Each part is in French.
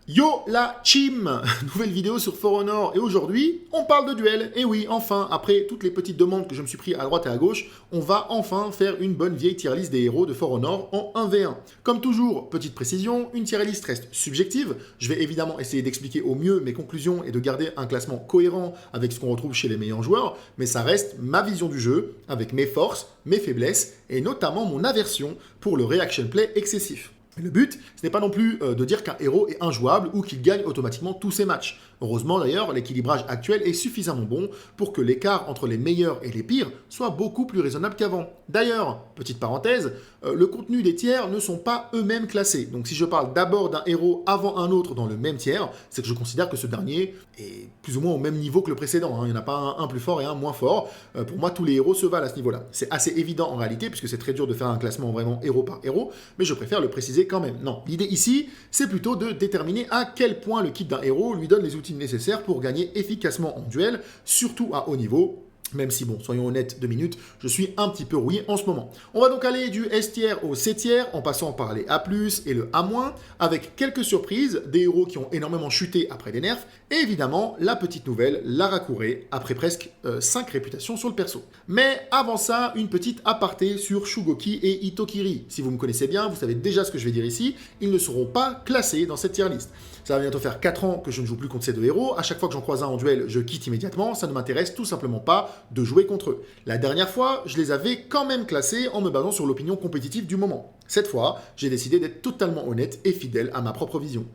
Yo la team. Nouvelle vidéo sur For Honor et aujourd'hui on parle de duel. Et oui, enfin, après toutes les petites demandes que je me suis pris à droite et à gauche, on va enfin faire une bonne vieille tier list des héros de For Honor en 1v1. Comme toujours, petite précision, une tier list reste subjective. Je vais évidemment essayer d'expliquer au mieux mes conclusions et de garder un classement cohérent avec ce qu'on retrouve chez les meilleurs joueurs, mais ça reste ma vision du jeu, avec mes forces, mes faiblesses et notamment mon aversion pour le reaction play excessif. Le but, ce n'est pas non plus de dire qu'un héros est injouable ou qu'il gagne automatiquement tous ses matchs. Heureusement d'ailleurs, l'équilibrage actuel est suffisamment bon pour que l'écart entre les meilleurs et les pires soit beaucoup plus raisonnable qu'avant. D'ailleurs, petite parenthèse, le contenu des tiers ne sont pas eux-mêmes classés. Donc si je parle d'abord d'un héros avant un autre dans le même tiers, c'est que je considère que ce dernier est plus ou moins au même niveau que le précédent. Il n'y en a pas un plus fort et un moins fort. Pour moi, tous les héros se valent à ce niveau-là. C'est assez évident en réalité, puisque c'est très dur de faire un classement vraiment héros par héros, mais je préfère le préciser quand même. Non, l'idée ici, c'est plutôt de déterminer à quel point le kit d'un héros lui donne les outils nécessaires pour gagner efficacement en duel, surtout à haut niveau. Même si, bon, soyons honnêtes, 2 minutes, je suis un petit peu rouillé en ce moment. On va donc aller du S tier au C tier, en passant par les A+, et le A-, avec quelques surprises, des héros qui ont énormément chuté après des nerfs, et évidemment, la petite nouvelle, Lara Couré, après presque 5 réputations sur le perso. Mais avant ça, une petite aparté sur Shugoki et Itokiri. Si vous me connaissez bien, vous savez déjà ce que je vais dire ici, ils ne seront pas classés dans cette tier list. Ça va bientôt faire 4 ans que je ne joue plus contre ces deux héros, à chaque fois que j'en croise un en duel, je quitte immédiatement, ça ne m'intéresse tout simplement pas de jouer contre eux. La dernière fois, je les avais quand même classés en me basant sur l'opinion compétitive du moment. Cette fois, j'ai décidé d'être totalement honnête et fidèle à ma propre vision.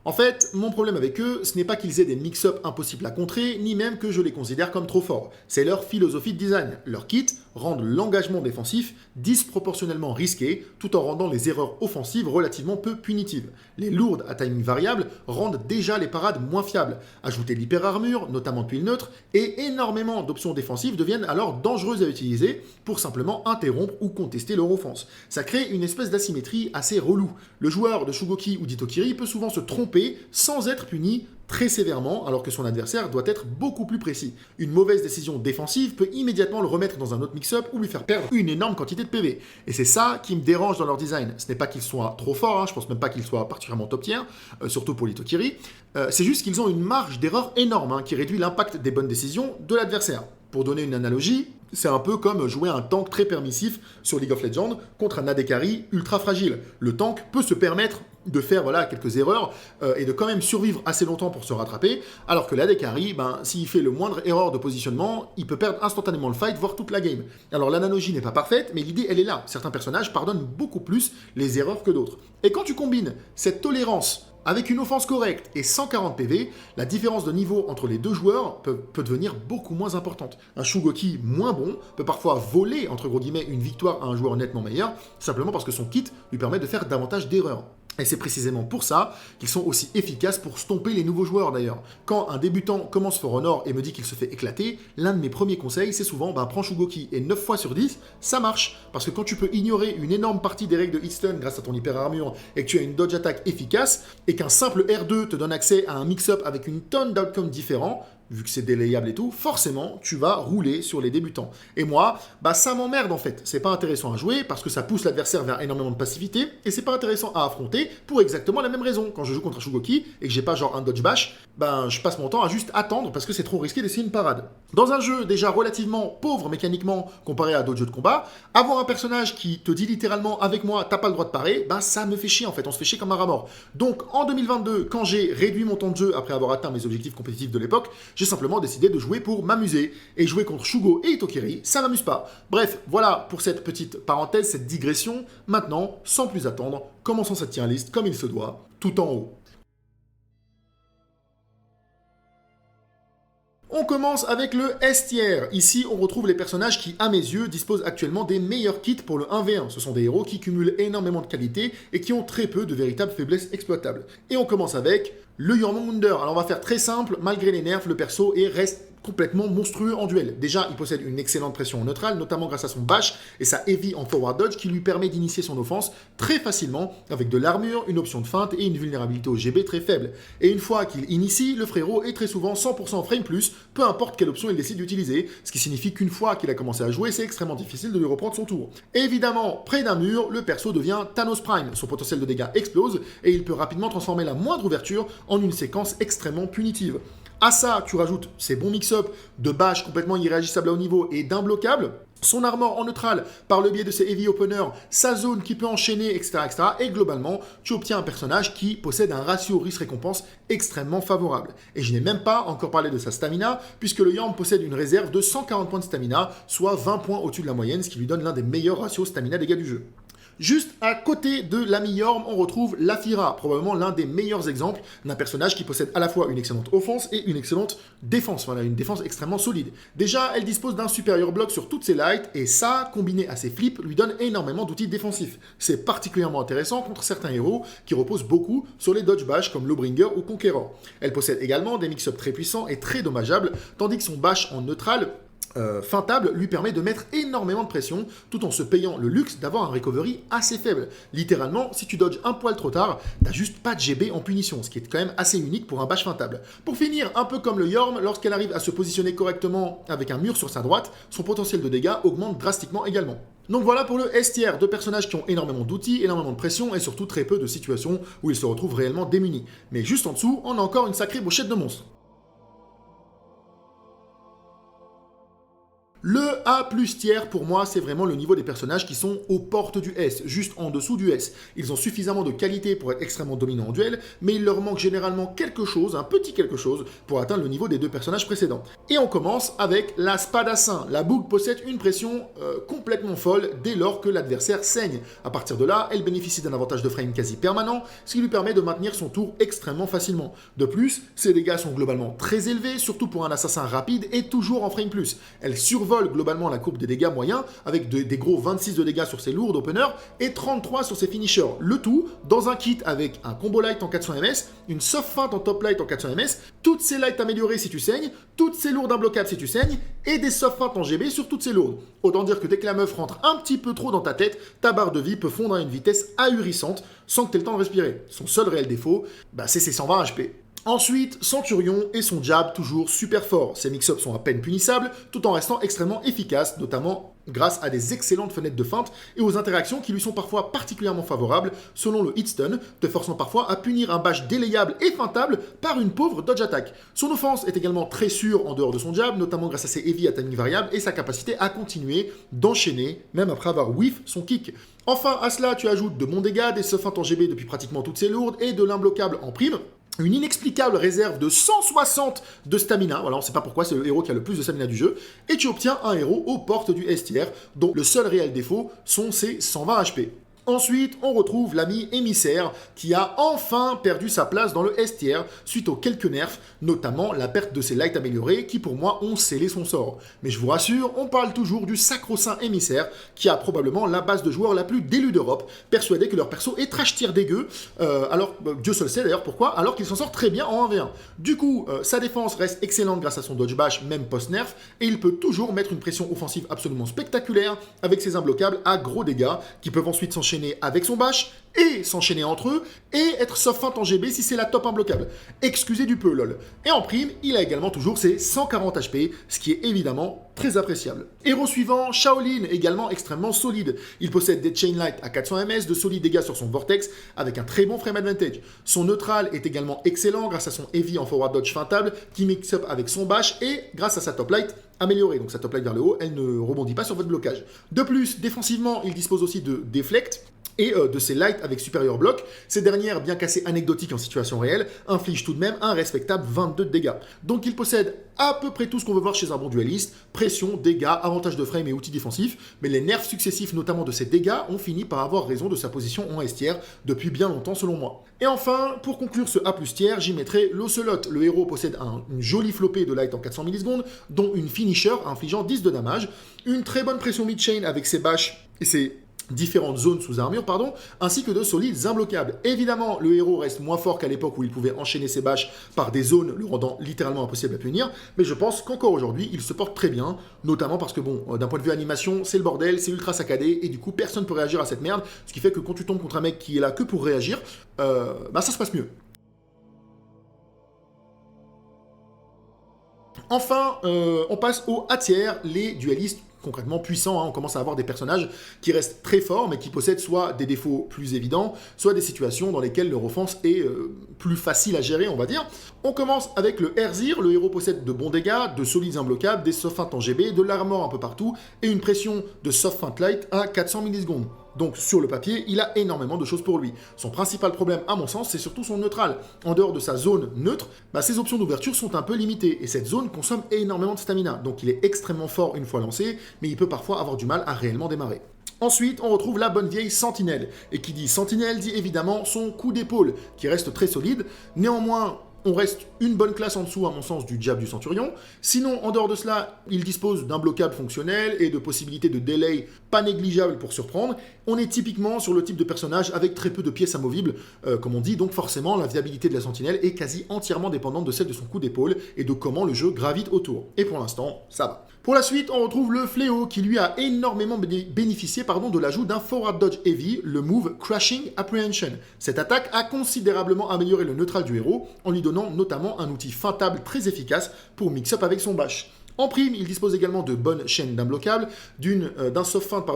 En fait, mon problème avec eux, ce n'est pas qu'ils aient des mix-up impossibles à contrer, ni même que je les considère comme trop forts. C'est leur philosophie de design. Leur kit rendent l'engagement défensif disproportionnellement risqué, tout en rendant les erreurs offensives relativement peu punitives. Les lourdes à timing variable rendent déjà les parades moins fiables. Ajouter l'hyper-armure, notamment depuis le neutre, et énormément d'options défensives deviennent alors dangereuses à utiliser pour simplement interrompre ou contester leur offense. Ça crée une espèce d'asymétrie assez relou. Le joueur de Shugoki ou d'Itokiri peut souvent se tromper sans être puni très sévèrement, alors que son adversaire doit être beaucoup plus précis. Une mauvaise décision défensive peut immédiatement le remettre dans un autre mix-up ou lui faire perdre une énorme quantité de PV. Et c'est ça qui me dérange dans leur design. Ce n'est pas qu'ils soient trop forts, je pense même pas qu'ils soient particulièrement top tier, surtout pour l'Itokiri. C'est juste qu'ils ont une marge d'erreur énorme qui réduit l'impact des bonnes décisions de l'adversaire. Pour donner une analogie, c'est un peu comme jouer un tank très permissif sur League of Legends contre un AD carry ultra fragile. Le tank peut se permettre de faire quelques erreurs et de quand même survivre assez longtemps pour se rattraper, alors que l'AD carry, s'il fait le moindre erreur de positionnement, il peut perdre instantanément le fight, voire toute la game. Alors l'analogie n'est pas parfaite, mais l'idée elle est là. Certains personnages pardonnent beaucoup plus les erreurs que d'autres. Et quand tu combines cette tolérance avec une offense correcte et 140 PV, la différence de niveau entre les deux joueurs peut devenir beaucoup moins importante. Un Shugoki moins bon peut parfois voler, entre gros guillemets, une victoire à un joueur nettement meilleur, simplement parce que son kit lui permet de faire davantage d'erreurs. Et c'est précisément pour ça qu'ils sont aussi efficaces pour stomper les nouveaux joueurs d'ailleurs. Quand un débutant commence For Honor et me dit qu'il se fait éclater, l'un de mes premiers conseils c'est souvent prends Shugoki. Et 9 fois sur 10, ça marche. Parce que quand tu peux ignorer une énorme partie des règles de hitstun grâce à ton hyper armure et que tu as une dodge attack efficace, et qu'un simple R2 te donne accès à un mix-up avec une tonne d'outcomes différents, vu que c'est délayable et tout, forcément, tu vas rouler sur les débutants. Et moi, ça m'emmerde en fait. C'est pas intéressant à jouer parce que ça pousse l'adversaire vers énormément de passivité et c'est pas intéressant à affronter pour exactement la même raison. Quand je joue contre un Shugoki et que j'ai pas genre un dodge bash, je passe mon temps à juste attendre parce que c'est trop risqué d'essayer une parade. Dans un jeu déjà relativement pauvre mécaniquement comparé à d'autres jeux de combat, avoir un personnage qui te dit littéralement avec moi, t'as pas le droit de parer, ça me fait chier en fait. On se fait chier comme un rat mort. Donc en 2022, quand j'ai réduit mon temps de jeu après avoir atteint mes objectifs compétitifs de l'époque, j'ai simplement décidé de jouer pour m'amuser. Et jouer contre Shugo et Itokiri, ça m'amuse pas. Bref, voilà pour cette petite parenthèse, cette digression. Maintenant, sans plus attendre, commençons cette tier list comme il se doit, tout en haut. On commence avec le S tier. Ici, on retrouve les personnages qui, à mes yeux, disposent actuellement des meilleurs kits pour le 1v1. Ce sont des héros qui cumulent énormément de qualités et qui ont très peu de véritables faiblesses exploitables. Et on commence avec le Jormungandr. Alors on va faire très simple, malgré les nerfs, le perso reste complètement monstrueux en duel. Déjà, il possède une excellente pression en neutral, notamment grâce à son bash et sa heavy en forward dodge qui lui permet d'initier son offense très facilement avec de l'armure, une option de feinte et une vulnérabilité au GB très faible. Et une fois qu'il initie, le frérot est très souvent 100% frame plus, peu importe quelle option il décide d'utiliser, ce qui signifie qu'une fois qu'il a commencé à jouer, c'est extrêmement difficile de lui reprendre son tour. Et évidemment, près d'un mur, le perso devient Thanos Prime, son potentiel de dégâts explose et il peut rapidement transformer la moindre ouverture en une séquence extrêmement punitive. À ça, tu rajoutes ces bons mix-up de bash complètement irréagissables à haut niveau et d'imbloquables, son armor en neutral par le biais de ses heavy openers, sa zone qui peut enchaîner, etc., etc. Et globalement, tu obtiens un personnage qui possède un ratio risque-récompense extrêmement favorable. Et je n'ai même pas encore parlé de sa stamina, puisque le Yorm possède une réserve de 140 points de stamina, soit 20 points au-dessus de la moyenne, ce qui lui donne l'un des meilleurs ratios stamina-dégâts du jeu. Juste à côté de l'ami Yorm, on retrouve Laphira, probablement l'un des meilleurs exemples d'un personnage qui possède à la fois une excellente offense et une excellente défense. Voilà, une défense extrêmement solide. Déjà, elle dispose d'un supérieur bloc sur toutes ses lights, et ça, combiné à ses flips, lui donne énormément d'outils défensifs. C'est particulièrement intéressant contre certains héros qui reposent beaucoup sur les dodge bash comme Lawbringer ou Conqueror. Elle possède également des mix-ups très puissants et très dommageables, tandis que son bash en neutral feintable lui permet de mettre énormément de pression tout en se payant le luxe d'avoir un recovery assez faible. Littéralement, si tu dodges un poil trop tard, t'as juste pas de GB en punition, ce qui est quand même assez unique pour un bash feintable. Pour finir, un peu comme le Yorm, lorsqu'elle arrive à se positionner correctement avec un mur sur sa droite, son potentiel de dégâts augmente drastiquement également. Donc voilà pour le S tier, deux personnages qui ont énormément d'outils, énormément de pression et surtout très peu de situations où ils se retrouvent réellement démunis. Mais juste en dessous, on a encore une sacrée brochette de monstres. Le A+ tiers, pour moi, c'est vraiment le niveau des personnages qui sont aux portes du S, juste en dessous du S. Ils ont suffisamment de qualité pour être extrêmement dominants en duel, mais il leur manque généralement quelque chose, un petit quelque chose, pour atteindre le niveau des deux personnages précédents. Et on commence avec la Spadassin. La boucle possède une pression complètement folle dès lors que l'adversaire saigne. À partir de là, elle bénéficie d'un avantage de frame quasi permanent, ce qui lui permet de maintenir son tour extrêmement facilement. De plus, ses dégâts sont globalement très élevés, surtout pour un assassin rapide et toujours en frame plus. Elle survole globalement la courbe des dégâts moyens avec des gros 26 de dégâts sur ses lourds openers et 33 sur ses finishers. Le tout dans un kit avec un combo light en 400 ms, une soft feint en top light en 400 ms, toutes ses lights améliorées si tu saignes, toutes ses lourdes imbloquables si tu saignes et des soft feints en GB sur toutes ses lourdes. Autant dire que dès que la meuf rentre un petit peu trop dans ta tête, ta barre de vie peut fondre à une vitesse ahurissante sans que tu aies le temps de respirer. Son seul réel défaut, c'est ses 120 HP. Ensuite, Centurion et son jab toujours super fort. Ses mix-ups sont à peine punissables, tout en restant extrêmement efficaces, notamment grâce à des excellentes fenêtres de feinte et aux interactions qui lui sont parfois particulièrement favorables, selon le hitstun, te forçant parfois à punir un bash délayable et feintable par une pauvre dodge attack. Son offense est également très sûre en dehors de son jab, notamment grâce à ses heavy à timing variable et sa capacité à continuer d'enchaîner, même après avoir whiff son kick. Enfin, à cela, tu ajoutes de bons dégâts, des soft feintes en GB depuis pratiquement toutes ses lourdes et de l'imbloquable en prime. Une inexplicable réserve de 160 de stamina, voilà, on ne sait pas pourquoi, c'est le héros qui a le plus de stamina du jeu, et tu obtiens un héros aux portes du S tier, dont le seul réel défaut sont ses 120 HP. Ensuite, on retrouve l'ami émissaire qui a enfin perdu sa place dans le S tier suite aux quelques nerfs, notamment la perte de ses lights améliorés qui pour moi ont scellé son sort. Mais je vous rassure, on parle toujours du sacro-saint émissaire qui a probablement la base de joueurs la plus délue d'Europe, persuadé que leur perso est trash tier dégueu, alors Dieu seul sait d'ailleurs pourquoi, alors qu'il s'en sort très bien en 1v1. Du coup, sa défense reste excellente grâce à son dodge bash, même post-nerf, et il peut toujours mettre une pression offensive absolument spectaculaire avec ses imbloquables à gros dégâts qui peuvent ensuite s'enchaîner avec son bash et s'enchaîner entre eux et être soft feint en GB si c'est la top imbloquable. Excusez du peu, lol. Et en prime, il a également toujours ses 140 HP, ce qui est évidemment très appréciable. Héros suivant, Shaolin, également extrêmement solide. Il possède des chain light à 400 ms, de solides dégâts sur son vortex avec un très bon frame advantage. Son neutral est également excellent grâce à son heavy en forward dodge feintable qui mix up avec son bash et grâce à sa top light améliorée. Donc sa top light vers le haut, elle ne rebondit pas sur votre blocage. De plus, défensivement, il dispose aussi de deflect et de ses lights avec supérieur bloc. Ces dernières, bien qu'assez anecdotiques en situation réelle, infligent tout de même un respectable 22 de dégâts. Donc il possède à peu près tout ce qu'on veut voir chez un bon dueliste, pression, dégâts, avantage de frame et outils défensifs, mais les nerfs successifs notamment de ces dégâts ont fini par avoir raison de sa position en S tier depuis bien longtemps selon moi. Et enfin, pour conclure ce A+ tier, j'y mettrai l'Ocelot. Le héros possède une jolie flopée de light en 400 millisecondes, dont une finisher infligeant 10 de damage, une très bonne pression mid-chain avec ses bashs et ses différentes zones sous armure, ainsi que de solides imbloquables. Évidemment, le héros reste moins fort qu'à l'époque où il pouvait enchaîner ses bâches par des zones, le rendant littéralement impossible à punir, mais je pense qu'encore aujourd'hui, il se porte très bien, notamment parce que bon, d'un point de vue animation, c'est le bordel, c'est ultra saccadé, et du coup, personne ne peut réagir à cette merde, ce qui fait que quand tu tombes contre un mec qui est là que pour réagir, ça se passe mieux. Enfin, on passe aux A tiers, les dualistes concrètement puissants. On commence à avoir des personnages qui restent très forts, mais qui possèdent soit des défauts plus évidents, soit des situations dans lesquelles leur offense est plus facile à gérer, on va dire. On commence avec le Herzir. Le héros possède de bons dégâts, de solides imbloquables, des soft feintes en GB, de l'armor un peu partout, et une pression de soft feint light à 400 millisecondes. Donc sur le papier, il a énormément de choses pour lui. Son principal problème, à mon sens, c'est surtout son neutral. En dehors de sa zone neutre, ses options d'ouverture sont un peu limitées, et cette zone consomme énormément de stamina. Donc il est extrêmement fort une fois lancé, mais il peut parfois avoir du mal à réellement démarrer. Ensuite, on retrouve la bonne vieille Sentinelle. Et qui dit Sentinelle dit évidemment son coup d'épaule, qui reste très solide. Néanmoins, on reste une bonne classe en dessous, à mon sens, du Jab du Centurion. Sinon, en dehors de cela, il dispose d'un blocable fonctionnel et de possibilités de delay pas négligeables pour surprendre. On est typiquement sur le type de personnage avec très peu de pièces amovibles, comme on dit, donc forcément, la viabilité de la Sentinelle est quasi entièrement dépendante de celle de son coup d'épaule et de comment le jeu gravite autour. Et pour l'instant, ça va. Pour la suite, on retrouve le Fléau, qui lui a énormément bénéficié de l'ajout d'un forward dodge heavy, le move Crushing Apprehension. Cette attaque a considérablement amélioré le neutral du héros, en lui donnant notamment un outil feintable très efficace pour mix-up avec son bash. En prime, il dispose également de bonnes chaînes d'imbloquables, d'une soft feinte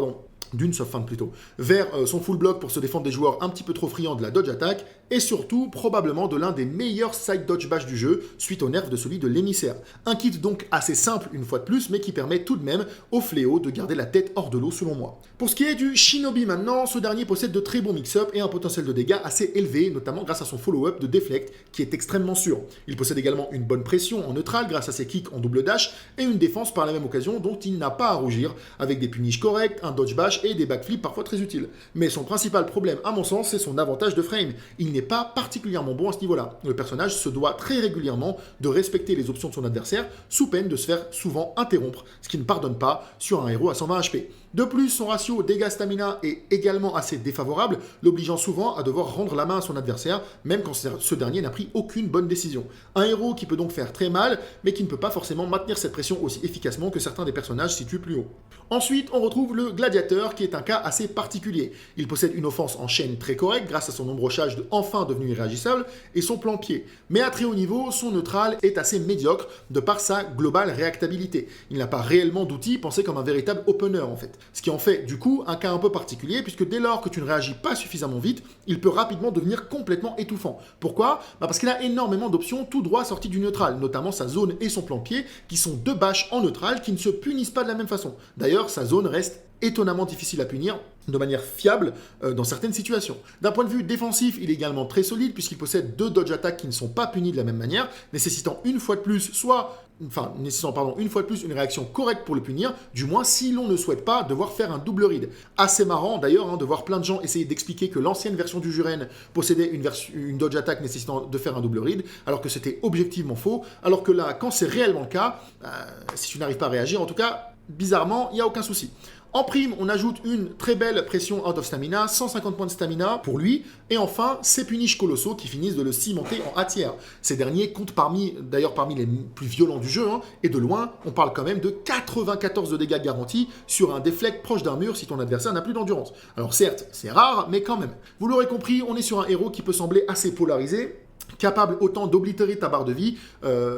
vers son full block pour se défendre des joueurs un petit peu trop friands de la dodge attack, et surtout probablement de l'un des meilleurs side dodge bash du jeu, suite au nerf de celui de l'émissaire. Un kit donc assez simple une fois de plus, mais qui permet tout de même au Fléau de garder la tête hors de l'eau selon moi. Pour ce qui est du Shinobi maintenant, ce dernier possède de très bons mix-up et un potentiel de dégâts assez élevé, notamment grâce à son follow-up de Deflect, qui est extrêmement sûr. Il possède également une bonne pression en neutral grâce à ses kicks en double dash, et une défense par la même occasion dont il n'a pas à rougir, avec des punishes corrects, un dodge bash et des backflips parfois très utiles. Mais son principal problème, à mon sens, c'est son avantage de frame. Il n'est pas particulièrement bon à ce niveau-là. Le personnage se doit très régulièrement de respecter les options de son adversaire, sous peine de se faire souvent interrompre, ce qui ne pardonne pas sur un héros à 120 HP. De plus, son ratio dégâts-stamina est également assez défavorable, l'obligeant souvent à devoir rendre la main à son adversaire, même quand ce dernier n'a pris aucune bonne décision. Un héros qui peut donc faire très mal, mais qui ne peut pas forcément maintenir cette pression aussi efficacement que certains des personnages situés plus haut. Ensuite, on retrouve le Gladiateur, qui est un cas assez particulier. Il possède une offense en chaîne très correcte, grâce à son embrochage enfin devenu irréagissable, et son plan-pied. Mais à très haut niveau, son neutral est assez médiocre, de par sa globale réactabilité. Il n'a pas réellement d'outils pensés comme un véritable opener, en fait. Ce qui en fait, du coup, un cas un peu particulier, puisque dès lors que tu ne réagis pas suffisamment vite, il peut rapidement devenir complètement étouffant. Pourquoi ? Parce qu'il a énormément d'options tout droit sorties du neutral, notamment sa zone et son plan-pied, qui sont deux bâches en neutral qui ne se punissent pas de la même façon. D'ailleurs, sa zone reste étonnamment difficile à punir de manière fiable dans certaines situations. D'un point de vue défensif, il est également très solide puisqu'il possède deux dodge attaques qui ne sont pas punis de la même manière, nécessitant une fois de plus une réaction correcte pour le punir, du moins si l'on ne souhaite pas devoir faire un double read. Assez marrant d'ailleurs de voir plein de gens essayer d'expliquer que l'ancienne version du Juren possédait une dodge attack nécessitant de faire un double read, alors que c'était objectivement faux, alors que là, quand c'est réellement le cas, si tu n'arrives pas à réagir, en tout cas, bizarrement, il n'y a aucun souci. En prime, on ajoute une très belle pression out of stamina, 150 points de stamina pour lui, et enfin, ses punishes colossaux qui finissent de le cimenter en A tiers. Ces derniers comptent parmi les plus violents du jeu, et de loin, on parle quand même de 94 de dégâts garantis sur un deflect proche d'un mur si ton adversaire n'a plus d'endurance. Alors certes, c'est rare, mais quand même. Vous l'aurez compris, on est sur un héros qui peut sembler assez polarisé, capable autant d'oblitérer ta barre de vie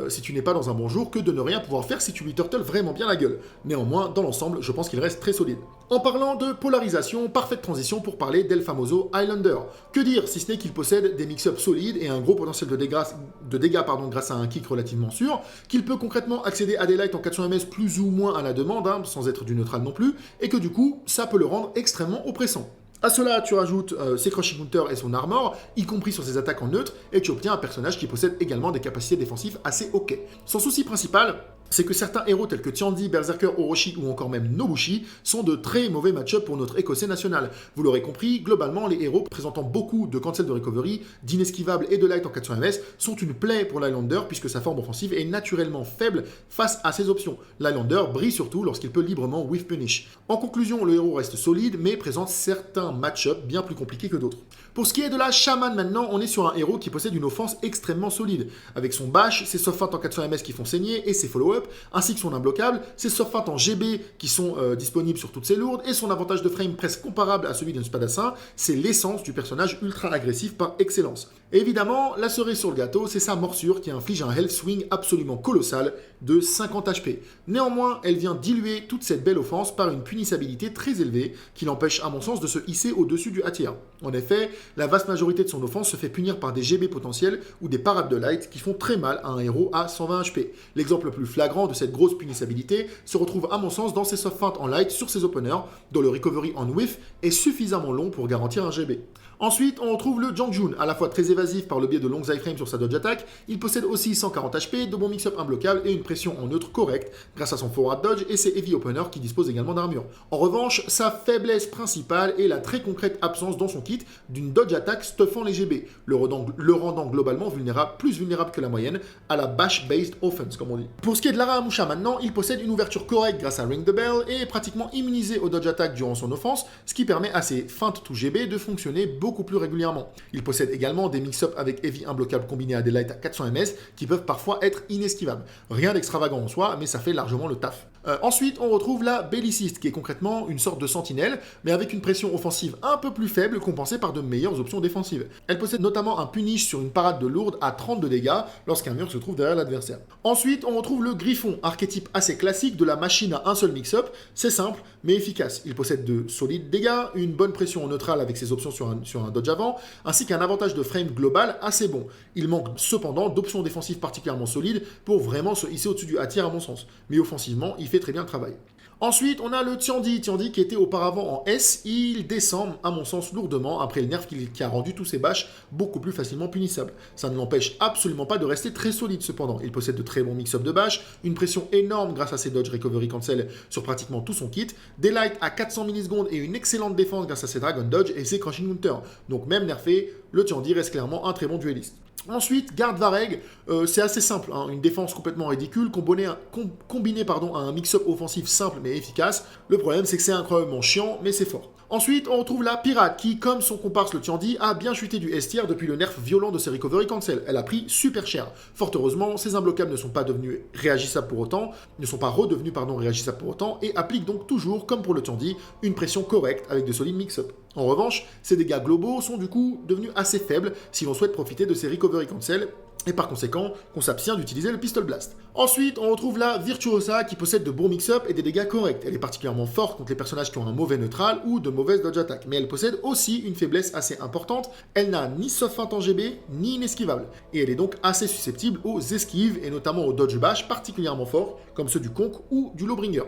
si tu n'es pas dans un bon jour que de ne rien pouvoir faire si tu lui turtles vraiment bien la gueule. Néanmoins, dans l'ensemble, je pense qu'il reste très solide. En parlant de polarisation, parfaite transition pour parler d'El Famoso Highlander. Que dire si ce n'est qu'il possède des mix-ups solides et un gros potentiel de dégâts grâce à un kick relativement sûr, qu'il peut concrètement accéder à des lights en 400 ms plus ou moins à la demande, sans être du neutral non plus, et que du coup, ça peut le rendre extrêmement oppressant. À cela, tu rajoutes ses Crushing Counter et son armor, y compris sur ses attaques en neutre, et tu obtiens un personnage qui possède également des capacités défensives assez ok. Son souci principal, c'est que certains héros tels que Tiandi, Berserker, Orochi ou encore même Nobushi sont de très mauvais match-up pour notre écossais national. Vous l'aurez compris, globalement, les héros présentant beaucoup de cancel de recovery, d'inesquivable et de light en 400 ms sont une plaie pour l'Highlander puisque sa forme offensive est naturellement faible face à ses options. L'Highlander brille surtout lorsqu'il peut librement whiff punish. En conclusion, le héros reste solide mais présente certains match-up bien plus compliqués que d'autres. Pour ce qui est de la Shaman maintenant, on est sur un héros qui possède une offense extrêmement solide, avec son bash, ses soft feints en 400 ms qui font saigner et ses follow-up, ainsi que son imbloquable, ses soft feints en GB qui sont disponibles sur toutes ses lourdes, et son avantage de frame presque comparable à celui d'un spadassin, c'est l'essence du personnage ultra agressif par excellence. Et évidemment, la cerise sur le gâteau, c'est sa morsure qui inflige un health swing absolument colossal de 50 HP. Néanmoins, elle vient diluer toute cette belle offense par une punissabilité très élevée qui l'empêche à mon sens de se hisser au-dessus du A tier. En effet, la vaste majorité de son offense se fait punir par des GB potentiels ou des parades de light qui font très mal à un héros à 120 HP. L'exemple le plus flagrant de cette grosse punissabilité se retrouve à mon sens dans ses soft feints en light sur ses openers, dont le recovery en whiff est suffisamment long pour garantir un GB. Ensuite, on retrouve le Jangjun, à la fois très évasif par le biais de longues iframes sur sa dodge attack, il possède aussi 140 HP, de bons mix-up imbloquables et une pression en neutre correcte grâce à son forward dodge et ses heavy openers qui disposent également d'armure. En revanche, sa faiblesse principale est la très concrète absence dans son kit d'une dodge attack stuffant les GB, le rendant globalement vulnérable, plus vulnérable que la moyenne à la bash-based offense comme on dit. Pour ce qui est de l'Aramusha maintenant, il possède une ouverture correcte grâce à Ring the Bell et est pratiquement immunisé au dodge attack durant son offense, ce qui permet à ses feintes to GB de fonctionner beaucoup plus régulièrement. Il possède également des mix-up avec heavy imbloquable combinés à des light à 400 ms qui peuvent parfois être inesquivables. Rien d'extravagant en soi, mais ça fait largement le taf. Ensuite, on retrouve la Belliciste, qui est concrètement une sorte de sentinelle, mais avec une pression offensive un peu plus faible, compensée par de meilleures options défensives. Elle possède notamment un punish sur une parade de lourde à 30 de dégâts lorsqu'un mur se trouve derrière l'adversaire. Ensuite, on retrouve le Griffon, archétype assez classique de la machine à un seul mix-up. C'est simple, mais efficace. Il possède de solides dégâts, une bonne pression en neutral avec ses options sur un dodge avant, ainsi qu'un avantage de frame global assez bon. Il manque cependant d'options défensives particulièrement solides pour vraiment se hisser au-dessus du A tier à mon sens. Mais offensivement, il fait très bien le travail. Ensuite, on a le Tiandi qui était auparavant en S, il descend à mon sens lourdement après le nerf qui a rendu tous ses bashs beaucoup plus facilement punissables. Ça ne l'empêche absolument pas de rester très solide cependant. Il possède de très bons mix-up de bash, une pression énorme grâce à ses dodge recovery cancel sur pratiquement tout son kit, des lights à 400 millisecondes et une excellente défense grâce à ses dragon dodge et ses crushing counter. Donc même nerfé, le Tiandi reste clairement un très bon dueliste. Ensuite, Garde Vareg, c'est assez simple, hein, une défense complètement ridicule, combinée à un mix-up offensif simple mais efficace. Le problème, c'est que c'est incroyablement chiant, mais c'est fort. Ensuite, on retrouve la Pirate qui, comme son comparse le Tiandi, a bien chuté du S tier depuis le nerf violent de ses recovery cancel. Elle a pris super cher. Fort heureusement, ses imbloquables ne sont pas redevenus réagissables pour autant, et appliquent donc toujours, comme pour le Tiandi, une pression correcte avec de solides mix-up. En revanche, ses dégâts globaux sont du coup devenus assez faibles si l'on souhaite profiter de ses recovery cancel, et par conséquent, qu'on s'abstient d'utiliser le Pistol Blast. Ensuite, on retrouve la Virtuosa qui possède de bons mix-up et des dégâts corrects. Elle est particulièrement forte contre les personnages qui ont un mauvais neutral ou de mauvaises dodge attack, mais elle possède aussi une faiblesse assez importante. Elle n'a ni soft feint en GB, ni inesquivable, et elle est donc assez susceptible aux esquives et notamment aux dodge bash particulièrement forts, comme ceux du Conk ou du Lawbringer.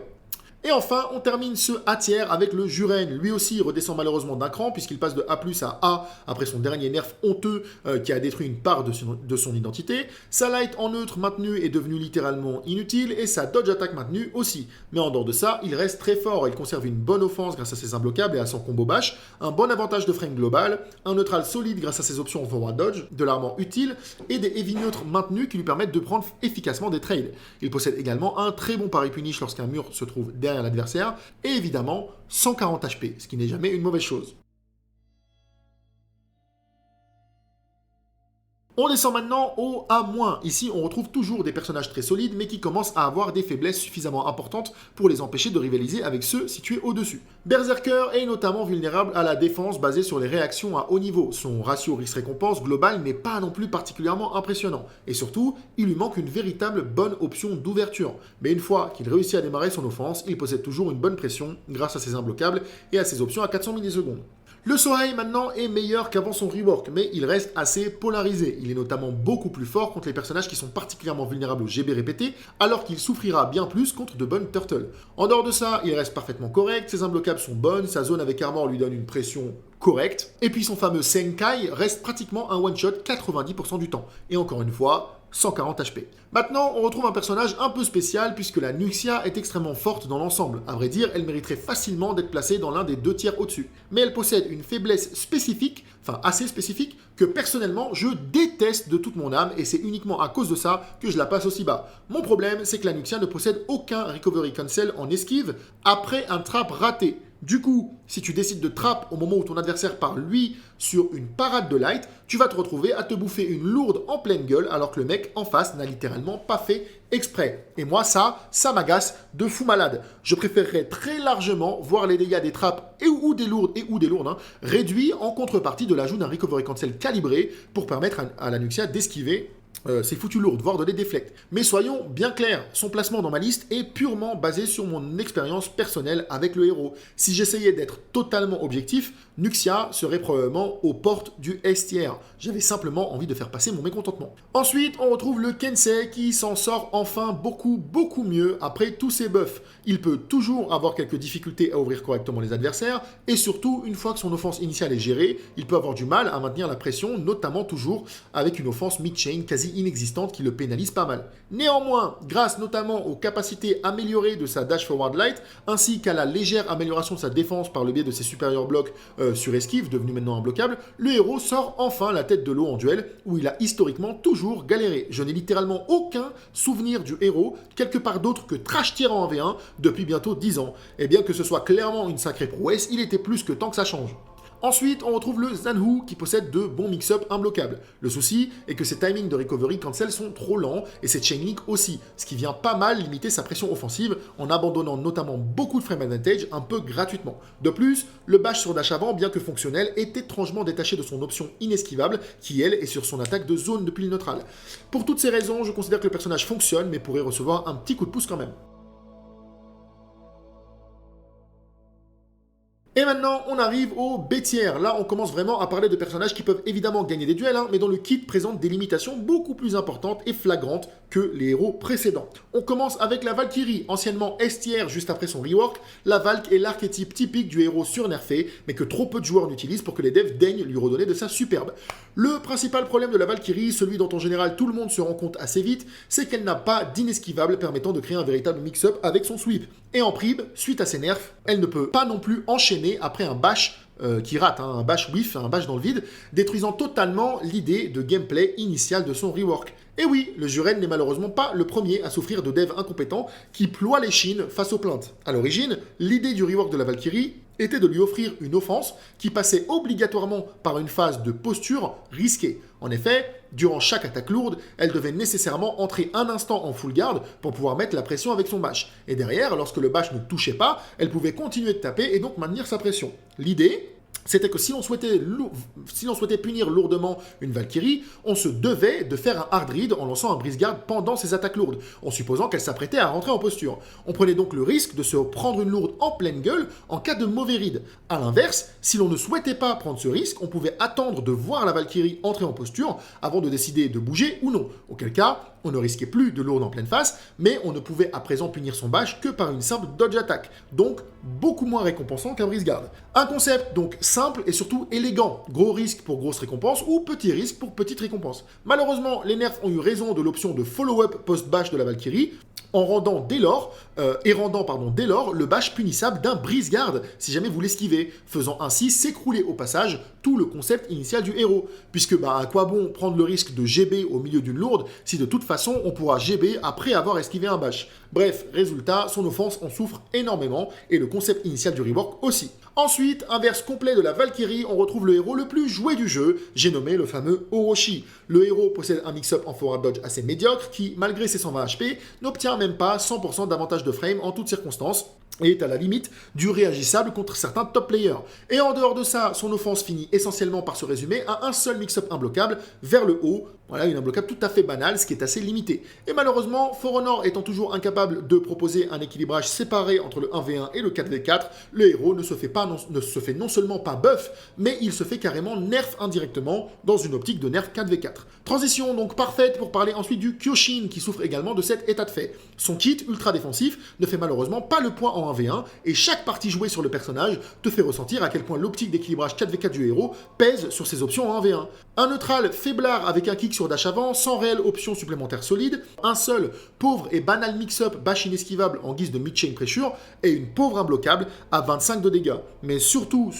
Et enfin, on termine ce A tier avec le Juren. Lui aussi redescend malheureusement d'un cran puisqu'il passe de A+ à A après son dernier nerf honteux qui a détruit une part de son identité. Sa light en neutre maintenue est devenue littéralement inutile et sa dodge attack maintenue aussi. Mais en dehors de ça, il reste très fort. Il conserve une bonne offense grâce à ses imbloquables et à son combo bash, un bon avantage de frame global, un neutral solide grâce à ses options en forward dodge, de l'armor utile et des heavy neutres maintenus qui lui permettent de prendre efficacement des trades. Il possède également un très bon parry punish lorsqu'un mur se trouve derrière l'adversaire, et évidemment 140 HP, ce qui n'est jamais une mauvaise chose. On descend maintenant au A-. Ici, on retrouve toujours des personnages très solides, mais qui commencent à avoir des faiblesses suffisamment importantes pour les empêcher de rivaliser avec ceux situés au-dessus. Berserker est notamment vulnérable à la défense basée sur les réactions à haut niveau. Son ratio risque-récompense global n'est pas non plus particulièrement impressionnant. Et surtout, il lui manque une véritable bonne option d'ouverture. Mais une fois qu'il réussit à démarrer son offense, il possède toujours une bonne pression grâce à ses imbloquables et à ses options à 400 millisecondes. Le Sohei maintenant est meilleur qu'avant son rework, mais il reste assez polarisé. Il est notamment beaucoup plus fort contre les personnages qui sont particulièrement vulnérables au GB répété, alors qu'il souffrira bien plus contre de bonnes turtles. En dehors de ça, il reste parfaitement correct, ses imbloquables sont bonnes, sa zone avec armor lui donne une pression correcte, et puis son fameux Senkai reste pratiquement un one-shot 90% du temps. Et encore une fois, 140 HP. Maintenant, on retrouve un personnage un peu spécial puisque la Nuxia est extrêmement forte dans l'ensemble. À vrai dire, elle mériterait facilement d'être placée dans l'un des 2 tiers au-dessus. Mais elle possède une faiblesse spécifique, enfin assez spécifique, que personnellement je déteste de toute mon âme et c'est uniquement à cause de ça que je la passe aussi bas. Mon problème, c'est que la Nuxia ne possède aucun recovery cancel en esquive après un trap raté. Du coup, si tu décides de trap au moment où ton adversaire part lui sur une parade de light, tu vas te retrouver à te bouffer une lourde en pleine gueule alors que le mec en face n'a littéralement pas fait exprès. Et moi ça m'agace de fou malade. Je préférerais très largement voir les dégâts des traps ou des lourdes réduits en contrepartie de l'ajout d'un recovery cancel calibré pour permettre à la Nuxia d'esquiver ces foutues lourdes, voire de les déflects. Mais soyons bien clairs, son placement dans ma liste est purement basé sur mon expérience personnelle avec le héros. Si j'essayais d'être totalement objectif, Nuxia serait probablement aux portes du S tier. J'avais simplement envie de faire passer mon mécontentement. Ensuite, on retrouve le Kensei qui s'en sort enfin beaucoup mieux après tous ses buffs. Il peut toujours avoir quelques difficultés à ouvrir correctement les adversaires et surtout, une fois que son offense initiale est gérée, il peut avoir du mal à maintenir la pression, notamment toujours avec une offense mid-chain quasi inexistante qui le pénalise pas mal. Néanmoins, grâce notamment aux capacités améliorées de sa dash forward light, ainsi qu'à la légère amélioration de sa défense par le biais de ses supérieurs blocs sur esquive, devenu maintenant imbloquable, le héros sort enfin la tête de l'eau en duel, où il a historiquement toujours galéré. Je n'ai littéralement aucun souvenir du héros, quelque part d'autre que trash tier en 1v1, depuis bientôt 10 ans. Et bien que ce soit clairement une sacrée prouesse, il était plus que temps que ça change. Ensuite, on retrouve le Zanhu qui possède de bons mix-up imbloquables. Le souci est que ses timings de recovery cancel sont trop lents et ses chain link aussi, ce qui vient pas mal limiter sa pression offensive en abandonnant notamment beaucoup de frame advantage un peu gratuitement. De plus, le bash sur dash avant, bien que fonctionnel, est étrangement détaché de son option inesquivable qui, elle, est sur son attaque de zone depuis le neutral. Pour toutes ces raisons, je considère que le personnage fonctionne mais pourrait recevoir un petit coup de pouce quand même. Et maintenant, on arrive au B tier. Là, on commence vraiment à parler de personnages qui peuvent évidemment gagner des duels, mais dont le kit présente des limitations beaucoup plus importantes et flagrantes que les héros précédents. On commence avec la Valkyrie, anciennement S tier juste après son rework. La Valk est l'archétype typique du héros surnerfé, mais que trop peu de joueurs n'utilisent pour que les devs daignent lui redonner de sa superbe. Le principal problème de la Valkyrie, celui dont en général tout le monde se rend compte assez vite, c'est qu'elle n'a pas d'inesquivable permettant de créer un véritable mix-up avec son sweep. Et en prime, suite à ses nerfs, elle ne peut pas non plus enchaîner après un bash qui rate, un bash whiff, un bash dans le vide, détruisant totalement l'idée de gameplay initiale de son rework. Et oui, le Juren n'est malheureusement pas le premier à souffrir de devs incompétents qui ploient les chines face aux plaintes. À l'origine, l'idée du rework de la Valkyrie était de lui offrir une offense qui passait obligatoirement par une phase de posture risquée. En effet, durant chaque attaque lourde, elle devait nécessairement entrer un instant en full guard pour pouvoir mettre la pression avec son bash. Et derrière, lorsque le bash ne touchait pas, elle pouvait continuer de taper et donc maintenir sa pression. L'idée, c'était que si l'on souhaitait punir lourdement une Valkyrie, on se devait de faire un hard read en lançant un brise-garde pendant ses attaques lourdes, en supposant qu'elle s'apprêtait à rentrer en posture. On prenait donc le risque de se prendre une lourde en pleine gueule en cas de mauvais read. A l'inverse, si l'on ne souhaitait pas prendre ce risque, on pouvait attendre de voir la Valkyrie entrer en posture avant de décider de bouger ou non. Auquel cas, on ne risquait plus de lourde en pleine face, mais on ne pouvait à présent punir son bash que par une simple dodge attack, donc beaucoup moins récompensant qu'un brise-garde. Un concept donc simple et surtout élégant, gros risque pour grosse récompense ou petit risque pour petite récompense. Malheureusement, les nerfs ont eu raison de l'option de follow-up post-bash de la Valkyrie, en rendant dès lors le bash punissable d'un brise-garde si jamais vous l'esquivez, faisant ainsi s'écrouler au passage tout le concept initial du héros. Puisque à quoi bon prendre le risque de GB au milieu d'une lourde si de toute façon on pourra GB après avoir esquivé un bash. Bref, résultat, son offense en souffre énormément et le concept initial du rework aussi. Ensuite, inverse complet de la Valkyrie, on retrouve le héros le plus joué du jeu, j'ai nommé le fameux Orochi. Le héros possède un mix-up en forward dodge assez médiocre qui, malgré ses 120 HP, n'obtient même pas 100% d'avantage de frame en toutes circonstances et est à la limite du réagissable contre certains top players. Et en dehors de ça, son offense finit essentiellement par se résumer à un seul mix-up imbloquable vers le haut. Voilà, une imbloquable tout à fait banale, ce qui est assez limité. Et malheureusement, For Honor étant toujours incapable de proposer un équilibrage séparé entre le 1v1 et le 4v4, le héros ne se fait non seulement pas buff, mais il se fait carrément nerf indirectement dans une optique de nerf 4v4. Transition donc parfaite pour parler ensuite du Kyoshin qui souffre également de cet état de fait. Son kit ultra défensif ne fait malheureusement pas le poids en en 1v1, et chaque partie jouée sur le personnage te fait ressentir à quel point l'optique d'équilibrage 4v4 du héros pèse sur ses options en 1v1. Un neutral faiblard avec un kick sur dash avant, sans réelle option supplémentaire solide, un seul pauvre et banal mix-up bash inesquivable en guise de mid-chain pressure, et une pauvre imbloquable à 25 de dégâts. Mais surtout,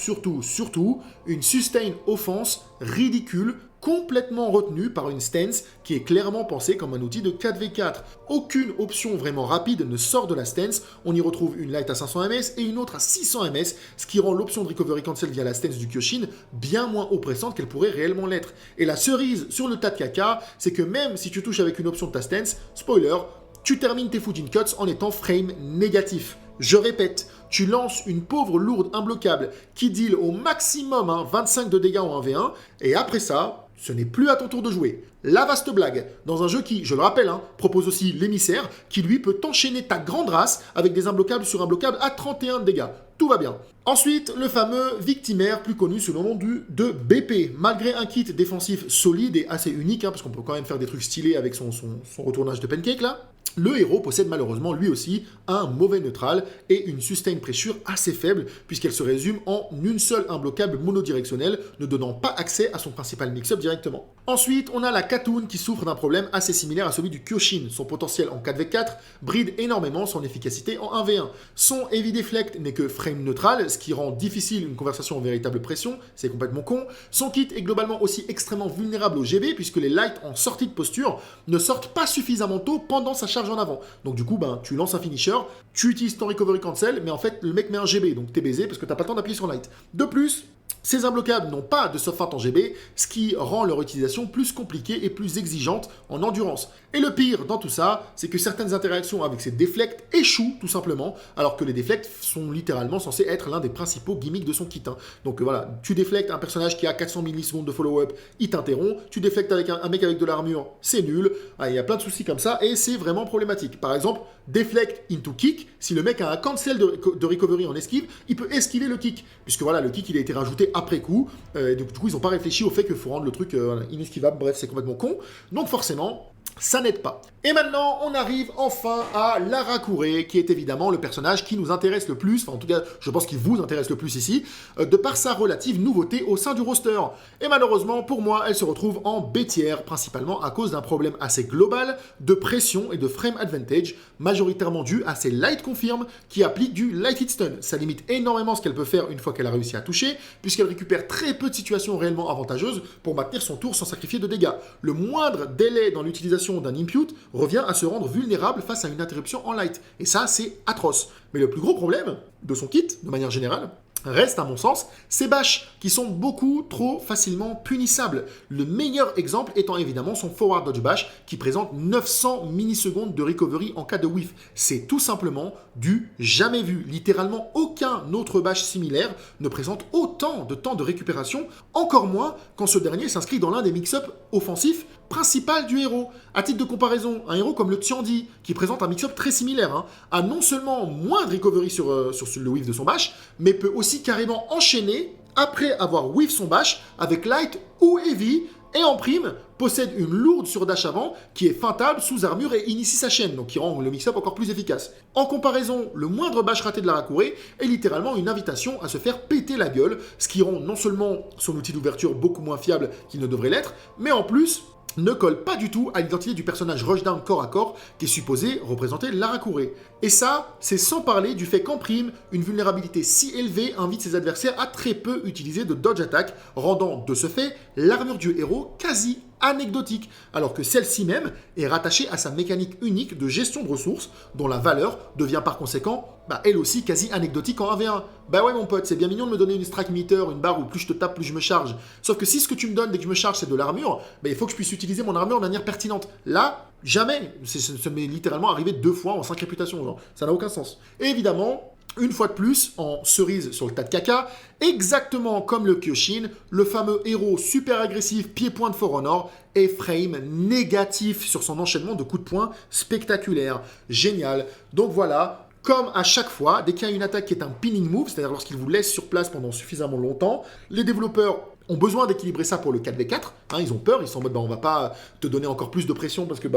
une sustain offense ridicule, complètement retenue par une stance qui est clairement pensée comme un outil de 4v4. Aucune option vraiment rapide ne sort de la stance, on y retrouve une light à 500 ms et une autre à 600 ms, ce qui rend l'option de recovery cancel via la stance du Kyoshin bien moins oppressante qu'elle pourrait réellement l'être. Et la cerise sur le tas de caca, c'est que même si tu touches avec une option de ta stance, spoiler, tu termines tes Fujin Cuts en étant frame négatif. Je répète, tu lances une pauvre lourde imbloquable qui deal au maximum 25 de dégâts en 1v1, et après ça, ce n'est plus à ton tour de jouer. La vaste blague, dans un jeu qui, je le rappelle, propose aussi l'émissaire, qui lui peut t'enchaîner ta grande race avec des imbloquables sur imbloquables à 31 de dégâts. Tout va bien. Ensuite, le fameux victimaire, plus connu sous le nom de BP. Malgré un kit défensif solide et assez unique, parce qu'on peut quand même faire des trucs stylés avec son retournage de pancake là, le héros possède malheureusement lui aussi un mauvais neutral et une sustain pressure assez faible puisqu'elle se résume en une seule imbloquable monodirectionnelle ne donnant pas accès à son principal mix-up directement. Ensuite, on a la Katoon qui souffre d'un problème assez similaire à celui du Kyoshin. Son potentiel en 4v4 bride énormément son efficacité en 1v1. Son Heavy Deflect n'est que frame neutral, ce qui rend difficile une conversation en véritable pression, c'est complètement con. Son kit est globalement aussi extrêmement vulnérable au GB puisque les lights en sortie de posture ne sortent pas suffisamment tôt pendant sa charge en avant. Donc du coup, tu lances un finisher, tu utilises ton recovery cancel, mais en fait, le mec met un GB, donc t'es baisé parce que t'as pas le temps d'appuyer sur light. De plus, ces imbloquables n'ont pas de soft feint en GB, ce qui rend leur utilisation plus compliquée et plus exigeante en endurance. Et le pire dans tout ça, c'est que certaines interactions avec ces deflects échouent tout simplement, alors que les deflects sont littéralement censés être l'un des principaux gimmicks de son kit. Donc voilà, tu déflectes un personnage qui a 400 millisecondes de follow-up, il t'interrompt, tu déflectes avec un mec avec de l'armure, c'est nul, il y a plein de soucis comme ça, et c'est vraiment problématique. Par exemple, deflect into kick, si le mec a un cancel de recovery en esquive, il peut esquiver le kick, puisque voilà, le kick il a été rajouté après coup, et du coup ils n'ont pas réfléchi au fait qu'il faut rendre le truc inesquivable, bref c'est complètement con, donc forcément ça n'aide pas. Et maintenant, on arrive enfin à l'Arakure, qui est évidemment le personnage qui nous intéresse le plus, enfin en tout cas, je pense qu'il vous intéresse le plus ici, de par sa relative nouveauté au sein du roster. Et malheureusement, pour moi, elle se retrouve en B tier, principalement à cause d'un problème assez global de pression et de frame advantage, majoritairement dû à ses light confirm qui appliquent du light hit stun. Ça limite énormément ce qu'elle peut faire une fois qu'elle a réussi à toucher, puisqu'elle récupère très peu de situations réellement avantageuses pour maintenir son tour sans sacrifier de dégâts. Le moindre délai dans l'utilisation d'un impute revient à se rendre vulnérable face à une interruption en light. Et ça, c'est atroce. Mais le plus gros problème de son kit, de manière générale, reste, à mon sens, ses bâches, qui sont beaucoup trop facilement punissables. Le meilleur exemple étant évidemment son forward dodge bash, qui présente 900 millisecondes de recovery en cas de whiff. C'est tout simplement du jamais vu. Littéralement, aucun autre bash similaire ne présente autant de temps de récupération, encore moins quand ce dernier s'inscrit dans l'un des mix-up offensifs principal du héros. À titre de comparaison, un héros comme le Tiandi, qui présente un mix-up très similaire, a non seulement moins de recovery sur le whiff de son bash, mais peut aussi carrément enchaîner après avoir whiff son bash avec light ou heavy, et en prime, possède une lourde sur dash avant qui est feintable sous armure et initie sa chaîne, donc qui rend le mix-up encore plus efficace. En comparaison, le moindre bash raté de l'Arakure est littéralement une invitation à se faire péter la gueule, ce qui rend non seulement son outil d'ouverture beaucoup moins fiable qu'il ne devrait l'être, mais en plus ne colle pas du tout à l'identité du personnage rushdown corps à corps qui est supposé représenter l'Arakure. Et ça, c'est sans parler du fait qu'en prime, une vulnérabilité si élevée invite ses adversaires à très peu utiliser de dodge attack, rendant de ce fait l'armure du héros quasi anecdotique, alors que celle-ci même est rattachée à sa mécanique unique de gestion de ressources, dont la valeur devient par conséquent, elle aussi quasi anecdotique en 1v1. Bah ouais mon pote, c'est bien mignon de me donner une strike meter, une barre où plus je te tape, plus je me charge. Sauf que si ce que tu me donnes dès que je me charge c'est de l'armure, il faut que je puisse utiliser mon armure de manière pertinente. Là, jamais. Ça m'est littéralement arrivé 2 fois en 5 réputations, genre. Ça n'a aucun sens. Et évidemment, une fois de plus, en cerise sur le tas de caca, exactement comme le Kyoshin, le fameux héros super agressif pied-point de For Honor est frame négatif sur son enchaînement de coups de poing spectaculaire. Génial. Donc voilà. Comme à chaque fois, dès qu'il y a une attaque qui est un pinning move, c'est-à-dire lorsqu'il vous laisse sur place pendant suffisamment longtemps, les développeurs ont besoin d'équilibrer ça pour le 4v4. Hein, ils ont peur, ils sont en mode, on va pas te donner encore plus de pression parce que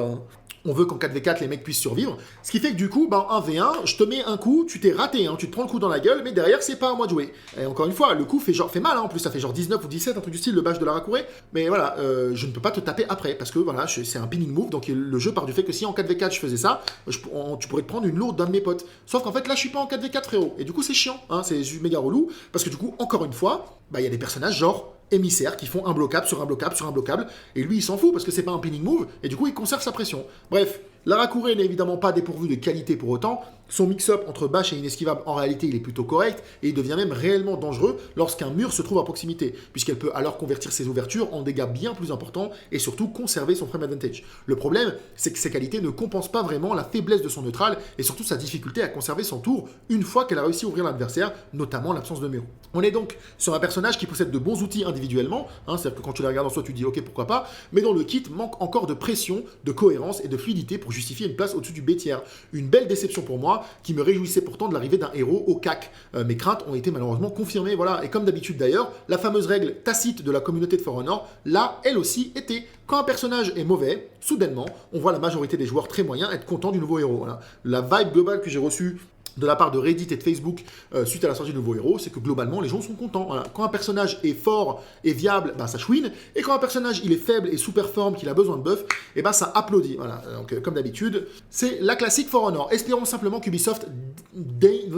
on veut qu'en 4v4, les mecs puissent survivre. Ce qui fait que du coup, en 1v1, je te mets un coup, tu t'es raté, hein, tu te prends le coup dans la gueule, mais derrière, c'est pas à moi de jouer. Et encore une fois, le coup fait mal, hein, en plus ça fait genre 19 ou 17, un truc du style, le bash de la Rakure. Mais voilà, je ne peux pas te taper après, parce que voilà, c'est un pinning move, donc le jeu part du fait que si en 4v4 je faisais ça, tu pourrais te prendre une lourde d'un de mes potes. Sauf qu'en fait, là, je suis pas en 4v4, frérot. Et du coup, c'est chiant, hein, c'est méga relou, parce que du coup, encore une fois, il y a des personnages genre émissaires qui font un bloquable sur un bloquable sur un bloquable, et lui il s'en fout parce que c'est pas un pinning move, et du coup il conserve sa pression. Bref, la Rakure n'est évidemment pas dépourvue de qualité pour autant, son mix-up entre bash et inesquivable en réalité il est plutôt correct, et il devient même réellement dangereux lorsqu'un mur se trouve à proximité, puisqu'elle peut alors convertir ses ouvertures en dégâts bien plus importants, et surtout conserver son frame advantage. Le problème, c'est que ses qualités ne compensent pas vraiment la faiblesse de son neutral, et surtout sa difficulté à conserver son tour une fois qu'elle a réussi à ouvrir l'adversaire, notamment l'absence de mur. On est donc sur un personnage qui possède de bons outils individuellement, hein, c'est-à-dire que quand tu les regardes en soi, tu dis ok pourquoi pas, mais dont le kit manque encore de pression, de cohérence et de fluidité pour justifier une place au-dessus du B tiers. Une belle déception pour moi, qui me réjouissait pourtant de l'arrivée d'un héros au CAC. Mes craintes ont été malheureusement confirmées, voilà, et comme d'habitude d'ailleurs, la fameuse règle tacite de la communauté de For Honor, là, elle aussi était. Quand un personnage est mauvais, soudainement, on voit la majorité des joueurs très moyens être contents du nouveau héros. Voilà. La vibe globale que j'ai reçue de la part de Reddit et de Facebook suite à la sortie du nouveau héros, c'est que globalement les gens sont contents. Voilà. Quand un personnage est fort et viable, ça chouine, et quand un personnage il est faible et sous-performe, qu'il a besoin de buff, ça applaudit. Voilà. Donc comme d'habitude, c'est la classique For Honor. Espérons simplement qu'Ubisoft daigne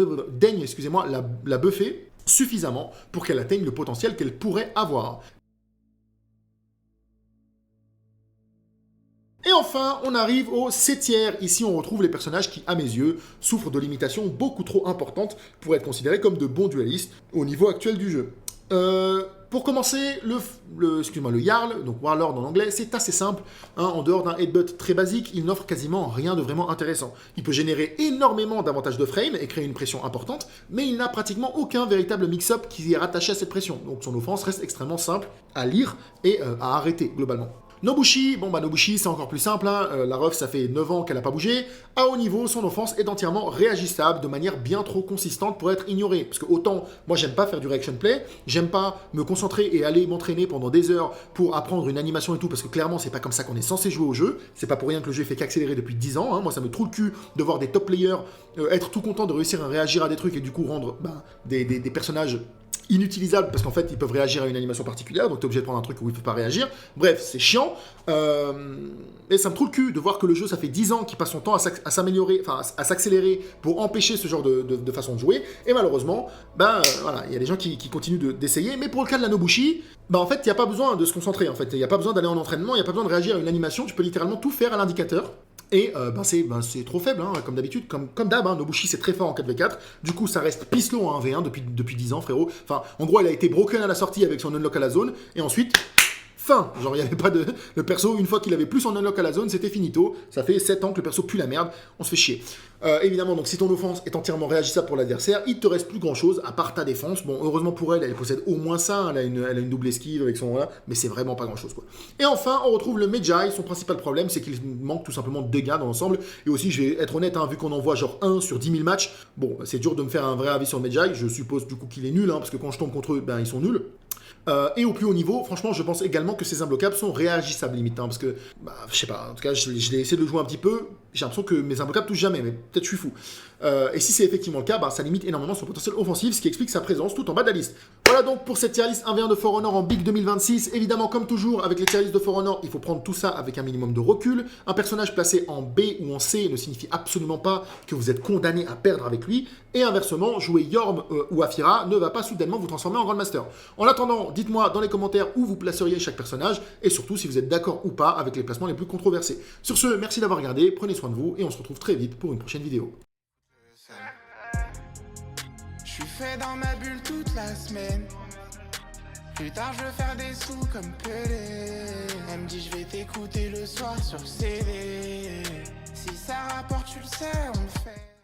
la buffer suffisamment pour qu'elle atteigne le potentiel qu'elle pourrait avoir. Et enfin, on arrive au 7e. Ici, on retrouve les personnages qui, à mes yeux, souffrent de limitations beaucoup trop importantes pour être considérés comme de bons dualistes au niveau actuel du jeu. Pour commencer, le Jarl, donc Warlord en anglais, c'est assez simple. Hein, en dehors d'un headbutt très basique, il n'offre quasiment rien de vraiment intéressant. Il peut générer énormément d'avantages de frame et créer une pression importante, mais il n'a pratiquement aucun véritable mix-up qui est rattaché à cette pression. Donc son offense reste extrêmement simple à lire et à arrêter, globalement. Nobushi, Nobushi c'est encore plus simple, hein. La ref ça fait 9 ans qu'elle n'a pas bougé. À haut niveau, son offense est entièrement réagissable de manière bien trop consistante pour être ignorée. Parce que autant, moi j'aime pas faire du reaction play, j'aime pas me concentrer et aller m'entraîner pendant des heures pour apprendre une animation et tout, parce que clairement c'est pas comme ça qu'on est censé jouer au jeu. C'est pas pour rien que le jeu fait qu'accélérer depuis 10 ans, hein. Moi ça me trouve le cul de voir des top players être tout contents de réussir à réagir à des trucs et du coup rendre des personnages inutilisables parce qu'en fait ils peuvent réagir à une animation particulière, donc t'es obligé de prendre un truc où ils ne peuvent pas réagir. Bref, c'est chiant. Et ça me trouve le cul de voir que le jeu, ça fait 10 ans qu'il passe son temps à s'améliorer, enfin à s'accélérer pour empêcher ce genre de façon de jouer. Et malheureusement, voilà, il y a des gens qui continuent d'essayer. Mais pour le cas de la Nobushi, en fait, il n'y a pas besoin de se concentrer. En fait, il n'y a pas besoin d'aller en entraînement, il n'y a pas besoin de réagir à une animation. Tu peux littéralement tout faire à l'indicateur. Et c'est trop faible, hein, comme d'habitude, comme d'hab, hein, Nobushi c'est très fort en 4v4, du coup ça reste pisselot en 1v1 depuis 10 ans, frérot. Enfin, en gros, elle a été broken à la sortie avec son unlock à la zone, et ensuite, fin. Genre, il n'y avait pas de... Le perso, une fois qu'il avait plus son unlock à la zone, c'était finito. Ça fait 7 ans que le perso pue la merde, on se fait chier. Évidemment, donc si ton offense est entièrement réagissable pour l'adversaire, il te reste plus grand chose à part ta défense. Bon, heureusement pour elle, elle possède au moins ça, hein, elle a une double esquive avec son voilà, mais c'est vraiment pas grand chose quoi. Et enfin, on retrouve le Medjay. Son principal problème, c'est qu'il manque tout simplement de dégâts dans l'ensemble. Et aussi, je vais être honnête, hein, vu qu'on en voit genre 1 sur 10 000 matchs, bon, c'est dur de me faire un vrai avis sur le Medjay. Je suppose du coup qu'il est nul, hein, parce que quand je tombe contre eux, ils sont nuls. Et au plus haut niveau, franchement, je pense également que ces imbloquables sont réagissables limite, hein, parce que, je sais pas, en tout cas, je l'ai essayé de le jouer un petit peu, j'ai l'impression que mes imbloquables touchent jamais, mais peut-être je suis fou. Et si c'est effectivement le cas, ça limite énormément son potentiel offensif, ce qui explique sa présence tout en bas de la liste. Voilà donc pour cette tier list 1v1 de For Honor en Big 2026. Évidemment, comme toujours, avec les tier lists de For Honor, il faut prendre tout ça avec un minimum de recul. Un personnage placé en B ou en C ne signifie absolument pas que vous êtes condamné à perdre avec lui. Et inversement, jouer Yorm ou Afira ne va pas soudainement vous transformer en Grandmaster. En attendant, dites-moi dans les commentaires où vous placeriez chaque personnage, et surtout si vous êtes d'accord ou pas avec les placements les plus controversés. Sur ce, merci d'avoir regardé, prenez soin de vous, et on se retrouve très vite pour une prochaine vidéo. Je suis fait dans ma bulle toute la semaine. Plus tard je veux faire des sous comme Pelé. Elle me dit je vais t'écouter le soir sur CD. Si ça rapporte tu le sais on le fait.